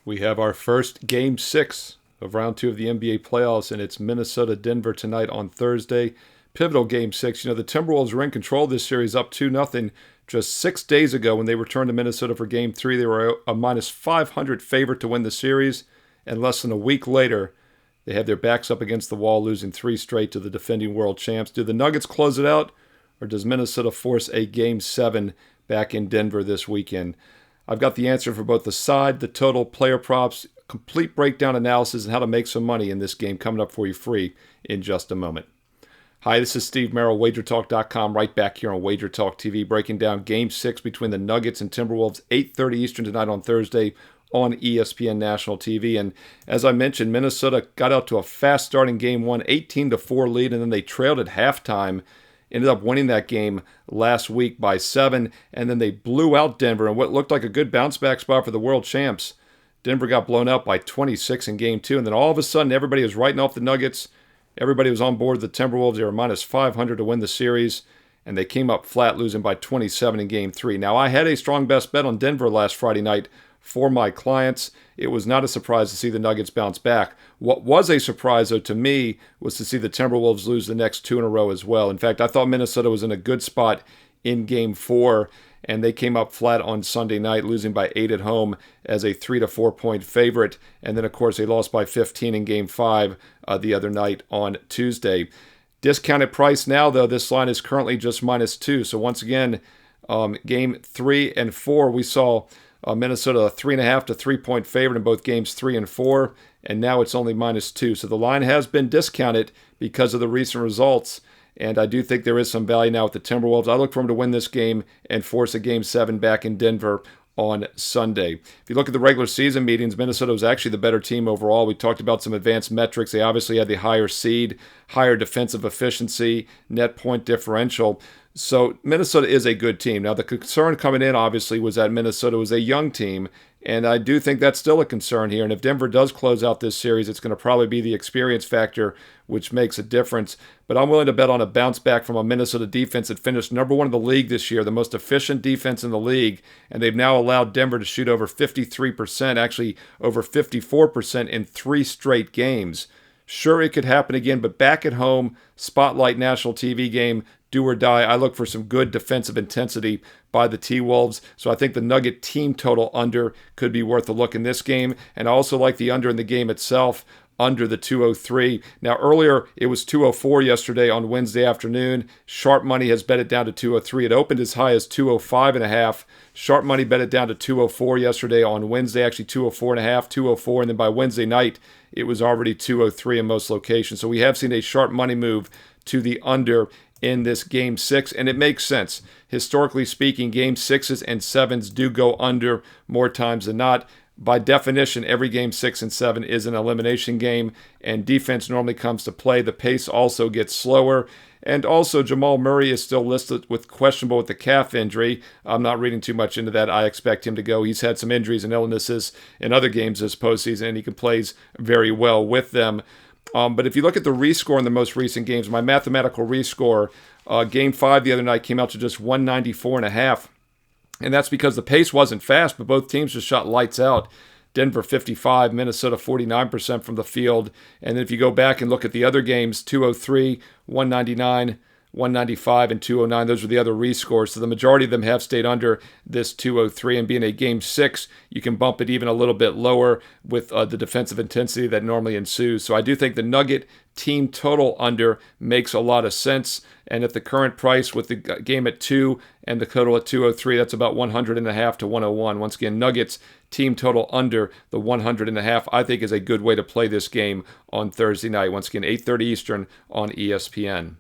We have our first Game 6 of Round 2 of the NBA playoffs, and it's Minnesota-Denver tonight on Thursday. Pivotal Game 6. The Timberwolves were in control of this series up 2-0 just 6 days ago when they returned to Minnesota for Game 3. They were a minus 500 favorite to win the series, and less than a week later, they had their backs up against the wall, losing 3 straight to the defending world champs. Do the Nuggets close it out, or does Minnesota force a Game 7 back in Denver this weekend? I've got the answer for both the side, the total, player props, complete breakdown analysis, and how to make some money in this game coming up for you free in just a moment. Hi, this is Steve Merril, WagerTalk.com, right back here on WagerTalk TV, breaking down Game 6 between the Nuggets and Timberwolves, 8:30 Eastern tonight on Thursday on ESPN National TV. And as I mentioned, Minnesota got out to a fast start in Game 1, 18-4 lead, and then they trailed at halftime. Ended up winning that game last week by 7, and then they blew out Denver in what looked like a good bounce-back spot for the world champs. Denver got blown out by 26 in Game 2, and then all of a sudden everybody was writing off the Nuggets. Everybody was on board the Timberwolves. They were minus 500 to win the series, and they came up flat, losing by 27 in Game 3. Now, I had a strong best bet on Denver last Friday night for my clients. It was not a surprise to see the Nuggets bounce back. What was a surprise, though, to me, was to see the Timberwolves lose the next 2 in a row as well. In fact, I thought Minnesota was in a good spot in Game 4, and they came up flat on Sunday night, losing by 8 at home as a 3-4 point favorite. And then, of course, they lost by 15 in Game 5 the other night on Tuesday. Discounted price now, though, this line is currently just -2. So once again, Game 3 and 4, we saw Minnesota a 3.5 to 3 point favorite in both games 3 and 4, and now it's only -2. So the line has been discounted because of the recent results, and I do think there is some value now with the Timberwolves. I look for them to win this game and force a Game 7 back in Denver on Sunday. If you look at the regular season meetings, Minnesota was actually the better team overall. We talked about some advanced metrics. They obviously had the higher seed, higher defensive efficiency, net point differential. So Minnesota is a good team. Now, the concern coming in, obviously, was that Minnesota was a young team, and I do think that's still a concern here. And if Denver does close out this series, it's going to probably be the experience factor, which makes a difference. But I'm willing to bet on a bounce back from a Minnesota defense that finished number 1 in the league this year, the most efficient defense in the league, and they've now allowed Denver to shoot over 53%, actually over 54% in 3 straight games. Sure, it could happen again, but back at home, spotlight national TV game, do or die. I look for some good defensive intensity by the T-Wolves. So I think the Nugget team total under could be worth a look in this game. And I also like the under in the game itself, under the 203. Now, earlier, it was 204 yesterday on Wednesday afternoon. Sharp Money has bet it down to 203. It opened as high as 205.5. Sharp Money bet it down to 204 yesterday on Wednesday, actually 204.5, 204. And then by Wednesday night, it was already 203 in most locations. So we have seen a Sharp Money move to the under in this Game 6, and it makes sense. Historically speaking, Game 6s and 7s do go under more times than not. By definition, every Game 6 and 7 is an elimination game, and defense normally comes to play. The pace also gets slower, and also Jamal Murray is still listed with questionable with the calf injury. I'm not reading too much into that. I expect him to go. He's had some injuries and illnesses in other games this postseason, and he plays very well with them. But if you look at the rescore in the most recent games, my mathematical rescore, Game 5 the other night came out to just 194.5. And that's because the pace wasn't fast, but both teams just shot lights out. Denver 55, Minnesota 49% from the field. And then if you go back and look at the other games, 203, 199, 195, and 209, those are the other rescores. So the majority of them have stayed under this 203. And being a Game 6, you can bump it even a little bit lower with the defensive intensity that normally ensues. So I do think the Nugget team total under makes a lot of sense. And at the current price with the game at 2 and the total at 203, that's about 100.5 to 101. Once again, Nuggets team total under the 100.5, I think is a good way to play this game on Thursday night. Once again, 8:30 Eastern on ESPN.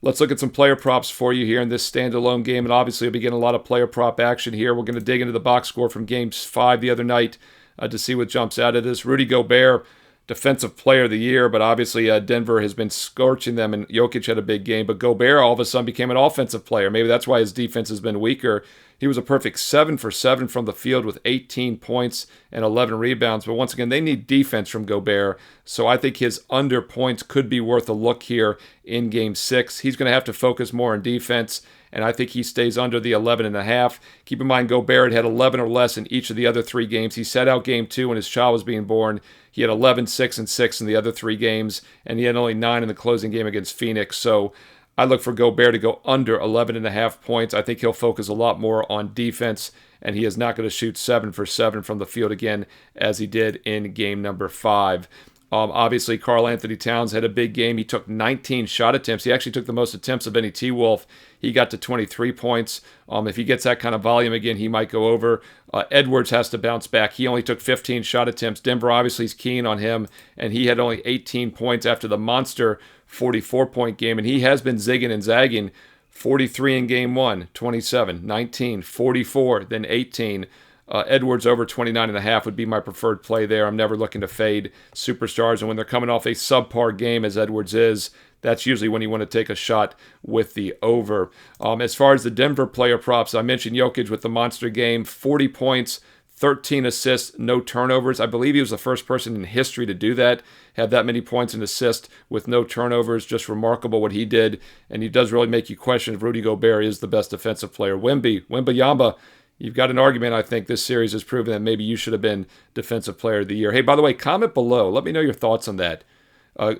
Let's look at some player props for you here in this standalone game, and obviously we'll be getting a lot of player prop action here. We're going to dig into the box score from Game 5 the other night to see what jumps out of this. Rudy Gobert, Defensive Player of the Year, but obviously Denver has been scorching them, and Jokic had a big game. But Gobert all of a sudden became an offensive player. Maybe that's why his defense has been weaker. He was a perfect 7 for 7 from the field with 18 points and 11 rebounds. But once again, they need defense from Gobert. So I think his under points could be worth a look here in Game 6. He's going to have to focus more on defense. and I think he stays under the 11.5. Keep in mind, Gobert had 11 or less in each of the other 3 games. He sat out game 2 when his child was being born. He had 11, 6, and 6 in the other 3 games, and he had only 9 in the closing game against Phoenix. So I look for Gobert to go under 11.5 points. I think he'll focus a lot more on defense, and he is not going to shoot 7 for 7 from the field again as he did in game number 5. Obviously, Karl Anthony Towns had a big game. He took 19 shot attempts. He actually took the most attempts of any T-Wolf. He got to 23 points. If he gets that kind of volume again, he might go over. Edwards has to bounce back. He only took 15 shot attempts. Denver obviously is keen on him, and he had only 18 points after the monster 44-point game, and he has been zigging and zagging. 43 in game 1, 27, 19, 44, then 18. Edwards over 29.5 would be my preferred play there. I'm never looking to fade superstars. And when they're coming off a subpar game, as Edwards is, that's usually when you want to take a shot with the over. As far as the Denver player props, I mentioned Jokic with the monster game, 40 points, 13 assists, no turnovers. I believe he was the first person in history to do that, have that many points and assists with no turnovers. Just remarkable what he did. And he does really make you question if Rudy Gobert is the best defensive player. Wembanyama, you've got an argument. I think this series has proven that maybe you should have been Defensive Player of the Year. Hey, by the way, comment below. Let me know your thoughts on that.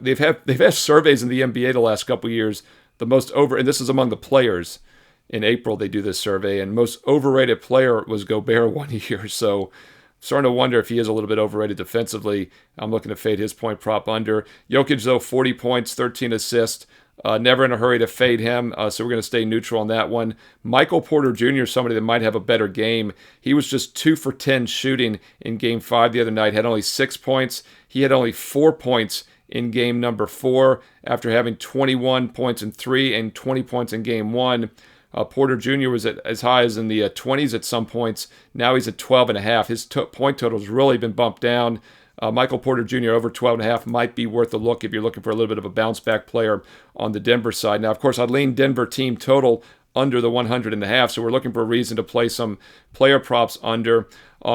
They've had surveys in the NBA the last couple of years. The most and this is among the players. In April, they do this survey, and most overrated player was Gobert one year. So starting to wonder if he is a little bit overrated defensively. I'm looking to fade his point prop under. Jokic, though, 40 points, 13 assists. Never in a hurry to fade him, so we're going to stay neutral on that one. Michael Porter Jr., somebody that might have a better game. He was just 2 for 10 shooting in Game 5 the other night, had only 6 points. He had only 4 points in game number 4 after having 21 points in 3 and 20 points in Game 1. Porter Jr. was at as high as in the 20s at some points. Now he's at 12.5. His point total's really been bumped down. Michael Porter Jr. over 12.5 might be worth a look if you're looking for a little bit of a bounce-back player on the Denver side. Now, of course, I'd lean Denver team total under the 100.5, so we're looking for a reason to play some player props under.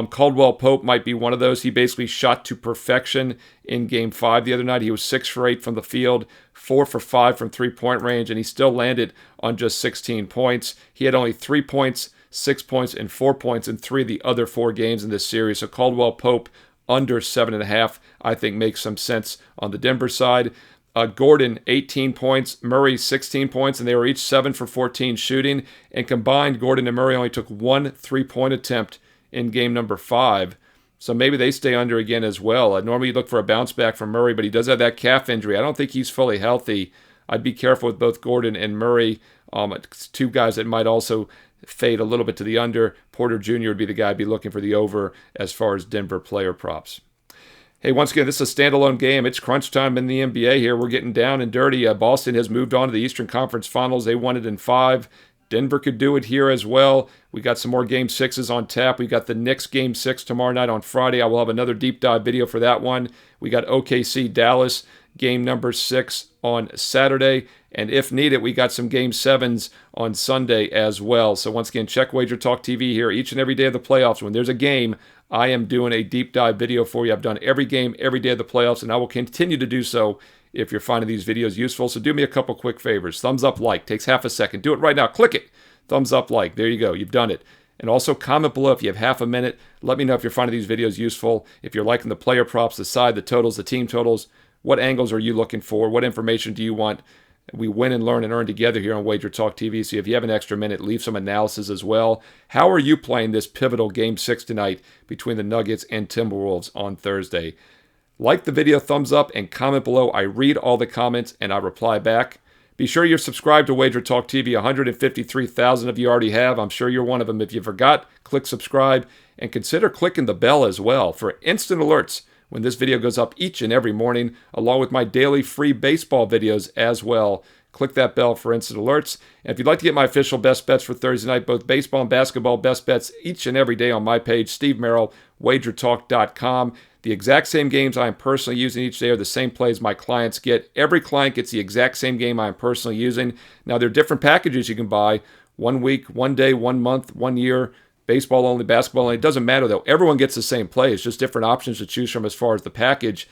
Caldwell Pope might be one of those. He basically shot to perfection in Game 5 the other night. He was 6 for 8 from the field, 4 for 5 from three-point range, and he still landed on just 16 points. He had only 3 points, 6 points, and 4 points in 3 of the other 4 games in this series. So Caldwell Pope under 7.5, I think makes some sense on the Denver side. Gordon, 18 points. Murray, 16 points, and they were each 7 for 14 shooting. And combined, Gordon and Murray only took 1 3-point attempt in game number 5. So maybe they stay under again as well. Normally you look for a bounce back from Murray, but he does have that calf injury. I don't think he's fully healthy. I'd be careful with both Gordon and Murray. 2 guys that might also fade a little bit to the under. Porter Jr. would be the guy I'd be looking for the over as far as Denver player props. Hey, once again, this is a standalone game. It's crunch time in the NBA here. We're getting down and dirty. Boston has moved on to the Eastern Conference Finals. They won it in 5. Denver could do it here as well. We got some more Game 6s on tap. We got the Knicks Game 6 tomorrow night on Friday. I will have another deep dive video for that one. We got OKC Dallas Game number 6 on Saturday. And if needed, we got some Game 7s on Sunday as well. So once again, check WagerTalk TV here each and every day of the playoffs. When there's a game, I am doing a deep dive video for you. I've done every game, every day of the playoffs, and I will continue to do so if you're finding these videos useful. So do me a couple quick favors. Thumbs up, like. Takes half a second. Do it right now. Click it. Thumbs up, like. There you go. You've done it. And also comment below if you have half a minute. Let me know if you're finding these videos useful. If you're liking the player props, the side, the totals, the team totals. What angles are you looking for? What information do you want? We win and learn and earn together here on WagerTalk TV. So if you have an extra minute, leave some analysis as well. How are you playing this pivotal Game 6 tonight between the Nuggets and Timberwolves on Thursday? Like the video, thumbs up, and comment below. I read all the comments and I reply back. Be sure you're subscribed to WagerTalk TV. 153,000 of you already have. I'm sure you're one of them. If you forgot, click subscribe and consider clicking the bell as well for instant alerts when this video goes up each and every morning, along with my daily free baseball videos as well. Click that bell for instant alerts. And if you'd like to get my official best bets for Thursday night, both baseball and basketball best bets each and every day on my page, Steve Merril, WagerTalk.com. The exact same games I am personally using each day are the same plays my clients get. Every client gets the exact same game I am personally using. Now, there are different packages you can buy. 1 week, 1 day, 1 month, 1 year. Baseball only, basketball only. It doesn't matter, though. Everyone gets the same play. It's just different options to choose from as far as the package.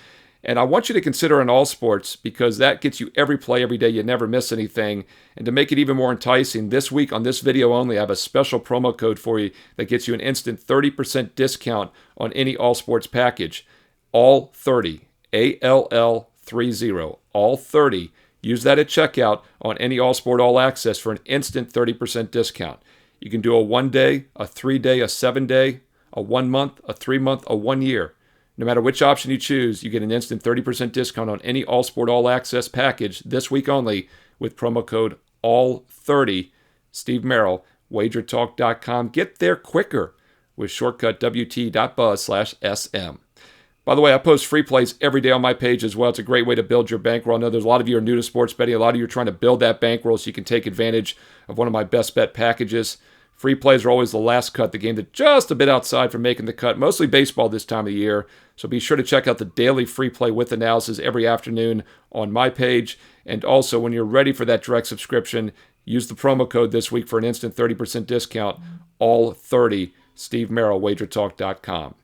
And I want you to consider an all sports because that gets you every play every day. You never miss anything. And to make it even more enticing, this week on this video only, I have a special promo code for you that gets you an instant 30% discount on any all sports package. All 30, ALL30, all 30. Use that at checkout on any all sport all access for an instant 30% discount. You can do a 1 day, a 3 day, a 7 day, a 1 month, a 3 month, a 1 year. No matter which option you choose, you get an instant 30% discount on any all sport all access package this week only with promo code ALL30. Steve Merril, WagerTalk.com. Get there quicker with shortcut WT.buzz/SM. By the way, I post free plays every day on my page as well. It's a great way to build your bankroll. I know there's a lot of you are new to sports betting. A lot of you are trying to build that bankroll so you can take advantage of one of my best bet packages. Free plays are always the last cut, the game that's just a bit outside from making the cut, mostly baseball this time of the year. So be sure to check out the daily free play with analysis every afternoon on my page. And also, when you're ready for that direct subscription, use the promo code this week for an instant 30% discount, all30, Steve Merril, WagerTalk.com.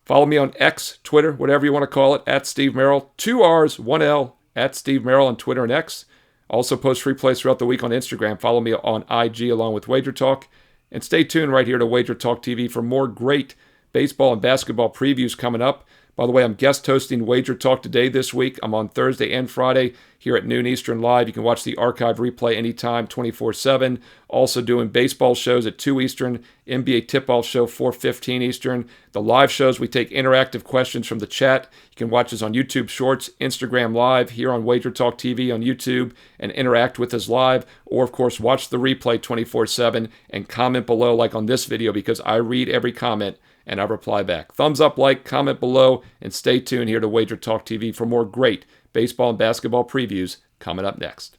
Follow me on X, Twitter, whatever you want to call it, at Steve Merril. 2 R's, 1 L, at Steve Merril on Twitter and X. Also post free plays throughout the week on Instagram. Follow me on IG along with WagerTalk. And stay tuned right here to WagerTalk TV for more great baseball and basketball previews coming up. By the way, I'm guest hosting WagerTalk today this week. I'm on Thursday and Friday here at noon Eastern live. You can watch the archive replay anytime, 24/7. Also doing baseball shows at 2 Eastern, NBA tip-off show 4:15 Eastern. The live shows, we take interactive questions from the chat. You can watch us on YouTube Shorts, Instagram Live, here on WagerTalk TV on YouTube, and interact with us live. Or, of course, watch the replay 24/7 and comment below like on this video because I read every comment and I reply back. Thumbs up, like, comment below, and stay tuned here to WagerTalk TV for more great baseball and basketball previews coming up next.